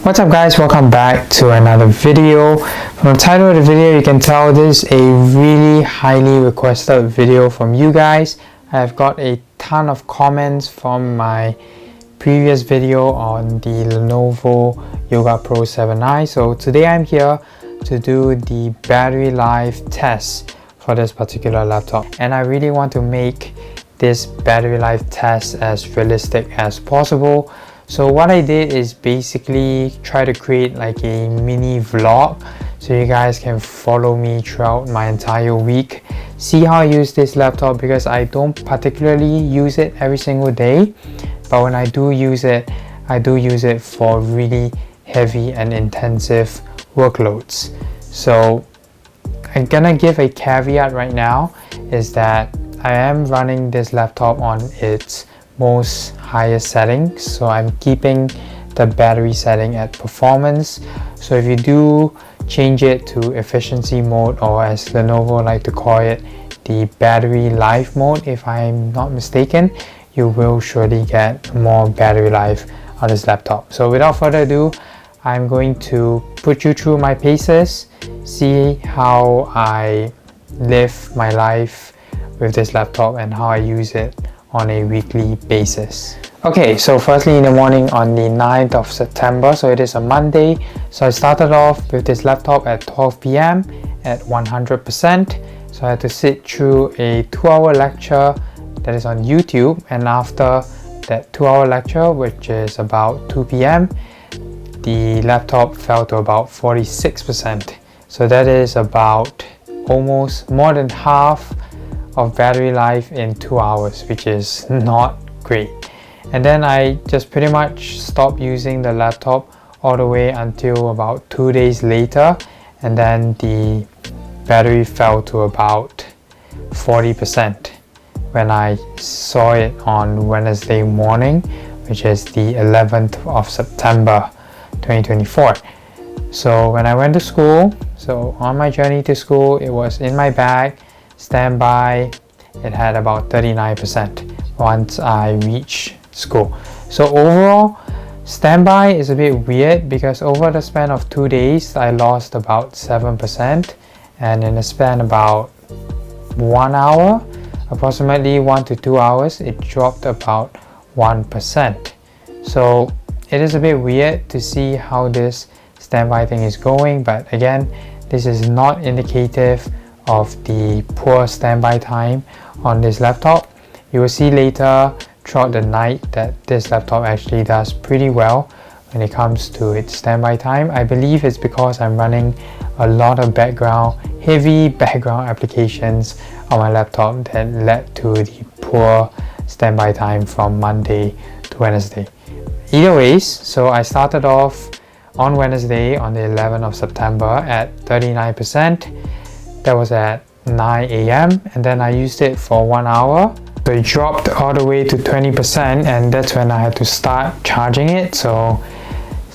What's up guys, welcome back to another video. From the title of the video you can tell this is a really highly requested video from you guys. I've got a ton of comments from my previous video on the Lenovo Yoga Pro 7i. So today I'm here to do the battery life test for this particular laptop, and I really want to make this battery life test as realistic as possible. So what I did is basically try to create like a mini vlog so you guys can follow me throughout my entire week, see how I use this laptop, because I don't particularly use it every single day, but when I do use it, I do use it for really heavy and intensive workloads. So I'm gonna give a caveat right now, is that I am running this laptop on its most highest settings, so I'm keeping the battery setting at performance. So if you do change it to efficiency mode, or as Lenovo like to call it, the battery life mode, if I'm not mistaken, you will surely get more battery life on this laptop. So without further ado, I'm going to put you through my paces, see how I live my life with this laptop and how I use it on a weekly basis. Okay, so firstly in the morning on the 9th of September, so it is a Monday. So I started off with this laptop at 12 p.m. at 100%. So I had to sit through a 2-hour lecture that is on YouTube, and after that 2-hour lecture, which is about 2 p.m., the laptop fell to about 46%. So that is about almost more than half of battery life in 2 hours, which is not great. And then I just pretty much stopped using the laptop all the way until about 2 days later, and then the battery fell to about 40% when I saw it on Wednesday morning, which is the 11th of September 2024. So when I went to school, so on my journey to school, it was in my bag, standby. It had about 39% once I reached school. So overall, standby is a bit weird because over the span of 2 days I lost about 7%, and in a span about 1 hour, approximately 1 to 2 hours, it dropped about 1%. So it is a bit weird to see how this standby thing is going, but again, this is not indicative of the poor standby time on this laptop. You will see later throughout the night that this laptop actually does pretty well when it comes to its standby time. I believe it's because I'm running a lot of heavy background applications on my laptop that led to the poor standby time from Monday to Wednesday. Either ways, so I started off on Wednesday on the 11th of September at 39%. That was at 9 a.m. and then I used it for 1 hour. So it dropped all the way to 20%, and that's when I had to start charging it. So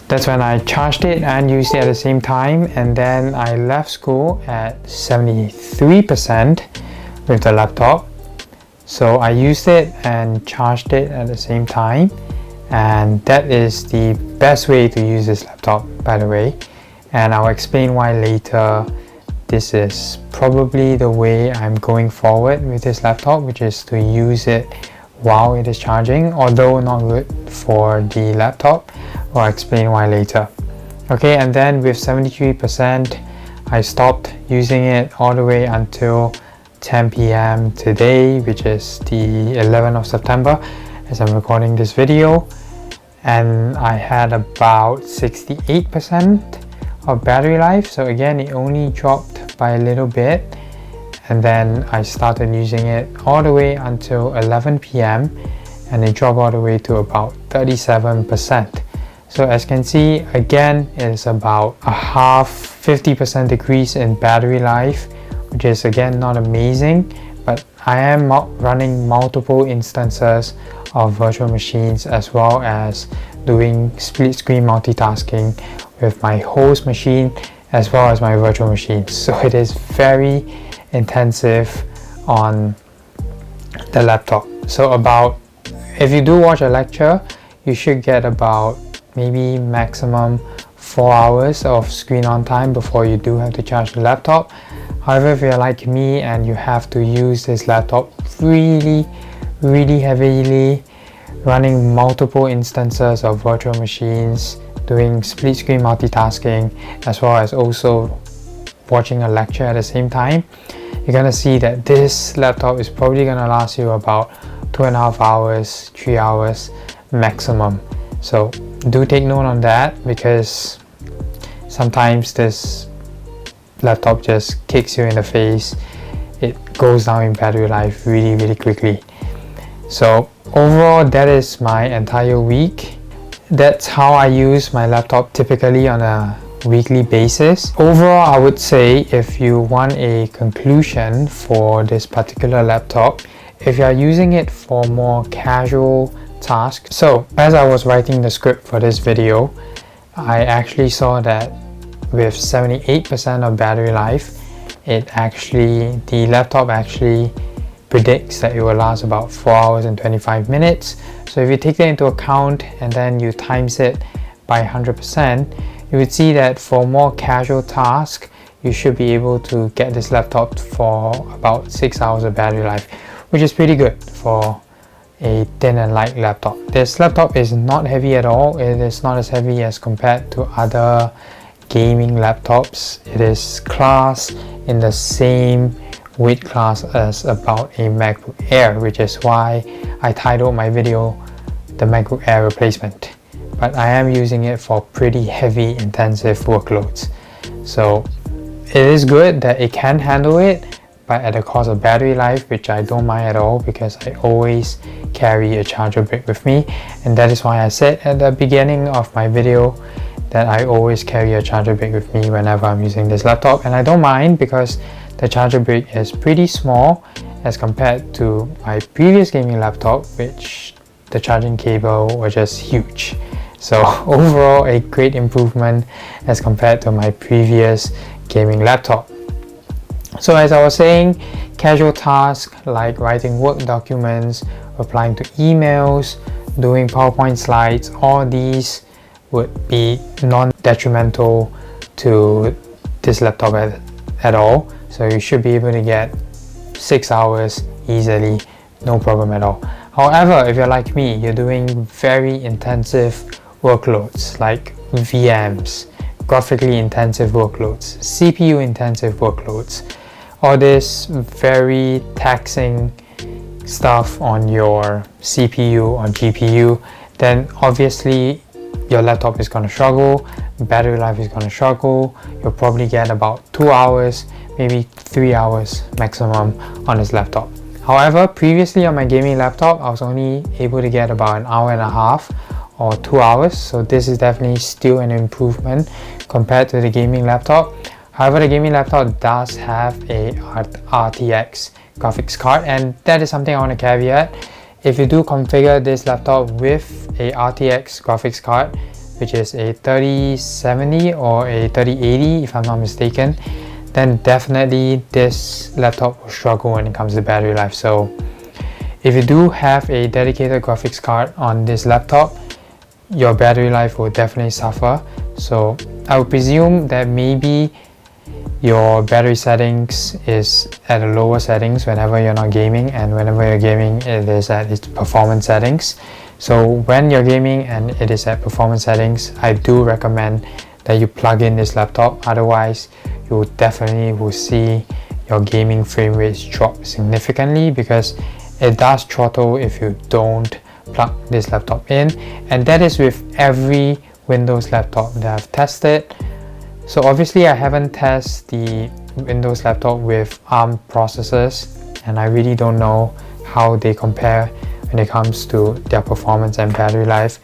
that's when I charged it and used it at the same time, and then I left school at 73% with the laptop. So I used it and charged it at the same time, and that is the best way to use this laptop, by the way, and I'll explain why later. This is probably the way I'm going forward with this laptop, which is to use it while it is charging, although not good for the laptop. I'll explain why later. Okay, and then with 73%, I stopped using it all the way until 10 p.m. today, which is the 11th of September as I'm recording this video, and I had about 68% of battery life. So again, it only dropped by a little bit, and then I started using it all the way until 11 p.m. and it dropped all the way to about 37%. So as you can see, again, it's about a 50% decrease in battery life, which is again not amazing, but I am running multiple instances of virtual machines as well as doing split screen multitasking with my host machine as well as my virtual machines. So it is very intensive on the laptop. So if you do watch a lecture, you should get about maybe maximum 4 hours of screen on time before you do have to charge the laptop. However, if you're like me and you have to use this laptop really heavily, running multiple instances of virtual machines, doing split screen multitasking, as well as also watching a lecture at the same time, you're gonna see that this laptop is probably gonna last you about 2.5 hours, 3 hours maximum. So do take note on that, because sometimes this laptop just kicks you in the face. It goes down in battery life really quickly. So overall, that is my entire week. That's how I use my laptop typically on a weekly basis. Overall, I would say, if you want a conclusion for this particular laptop, if you are using it for more casual tasks. So as I was writing the script for this video, I actually saw that with 78% of battery life, the laptop actually predicts that it will last about 4 hours and 25 minutes. So if you take that into account and then you times it by 100%, you would see that for more casual tasks, you should be able to get this laptop for about 6 hours of battery life, which is pretty good for a thin and light laptop. This laptop is not heavy at all. It is not as heavy as compared to other gaming laptops. It is classed in the same weight class as about a MacBook Air, which is why I titled my video the MacBook Air replacement. But I am using it for pretty heavy intensive workloads. So it is good that it can handle it, but at the cost of battery life, which I don't mind at all, because I always carry a charger brick with me. And that is why I said at the beginning of my video that I always carry a charger brick with me whenever I'm using this laptop. And I don't mind, because the charger brick is pretty small as compared to my previous gaming laptop, which the charging cable was just huge. So overall, a great improvement as compared to my previous gaming laptop. So as I was saying, casual tasks like writing work documents, replying to emails, doing PowerPoint slides, all these would be non-detrimental to this laptop at all. So you should be able to get 6 hours easily, no problem at all. However, if you're like me, you're doing very intensive workloads like VMs, graphically intensive workloads, CPU intensive workloads, all this very taxing stuff on your CPU or GPU, then obviously your laptop is going to struggle, battery life is going to struggle. You'll probably get about 2 hours, maybe 3 hours maximum on this laptop. However, previously on my gaming laptop, I was only able to get about an hour and a half or 2 hours. So this is definitely still an improvement compared to the gaming laptop. However, the gaming laptop does have a RTX graphics card, and that is something I want to caveat. If you do configure this laptop with a RTX graphics card, which is a 3070 or a 3080 if I'm not mistaken, then definitely this laptop will struggle when it comes to battery life. So if you do have a dedicated graphics card on this laptop, your battery life will definitely suffer. So I would presume that maybe your battery settings is at a lower settings whenever you're not gaming, and whenever you're gaming it is at its performance settings. So when you're gaming and it is at performance settings, I do recommend that you plug in this laptop. Otherwise, you definitely will see your gaming frame rates drop significantly, because it does throttle if you don't plug this laptop in, and that is with every Windows laptop that I've tested. So obviously I haven't tested the Windows laptop with ARM processors, and I really don't know how they compare when it comes to their performance and battery life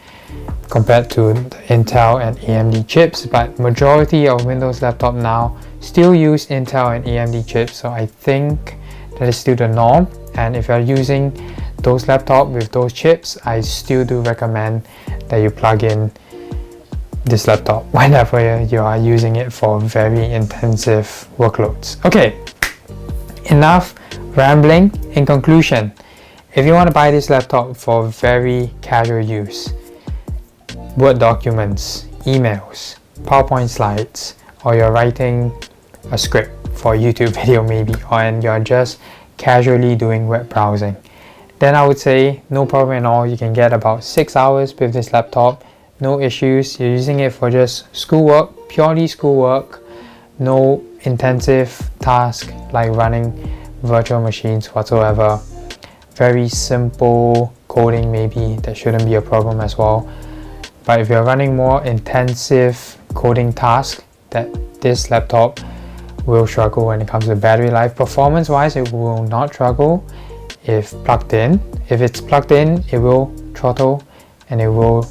compared to the Intel and AMD chips, but majority of Windows laptop now still use Intel and AMD chips, so I think that is still the norm. And if you're using those laptops with those chips, I still do recommend that you plug in this laptop whenever you are using it for very intensive workloads. Okay, enough rambling. In conclusion, if you want to buy this laptop for very casual use, Word documents, emails, PowerPoint slides, or you're writing a script for a YouTube video maybe, and you're just casually doing web browsing, then I would say no problem at all. You can get about 6 hours with this laptop, no issues. You're using it for just schoolwork, purely schoolwork, no intensive task like running virtual machines whatsoever. Very simple coding, maybe that shouldn't be a problem as well. But if you're running more intensive coding tasks, that this laptop will struggle when it comes to battery life. Performance wise, it will not struggle if plugged in. If it's plugged in, it will throttle and it will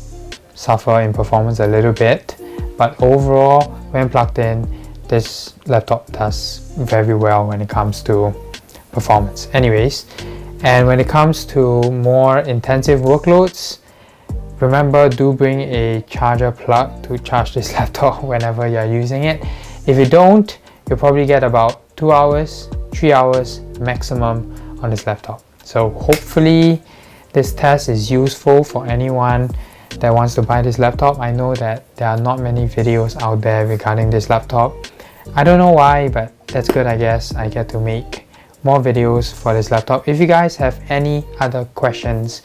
suffer in performance a little bit, but overall when plugged in, this laptop does very well when it comes to performance anyways. And when it comes to more intensive workloads, remember, do bring a charger plug to charge this laptop whenever you're using it. If you don't, you'll probably get about 2 hours, 3 hours maximum on this laptop. So hopefully this test is useful for anyone that wants to buy this laptop. I know that there are not many videos out there regarding this laptop. I don't know why, but that's good, I guess. I get to make more videos for this laptop. If you guys have any other questions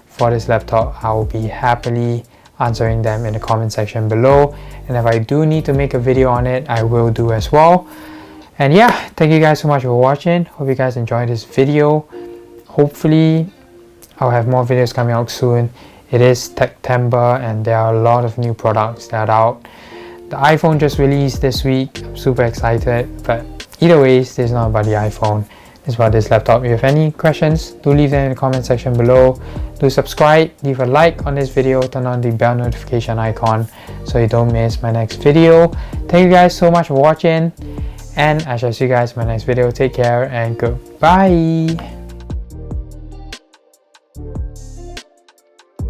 for this laptop, I will be happily answering them in the comment section below. And if I do need to make a video on it, I will do as well. And yeah, thank you guys so much for watching. Hope you guys enjoyed this video. Hopefully I'll have more videos coming out soon. It is September and there are a lot of new products that are out. The iPhone just released this week. I'm super excited, but either ways, this is not about the iPhone. It's about this laptop. If you have any questions, do leave them in the comment section below. Do subscribe, leave a like on this video, turn on the bell notification icon so you don't miss my next video. Thank you guys so much for watching, and I shall see you guys in my next video. Take care and goodbye.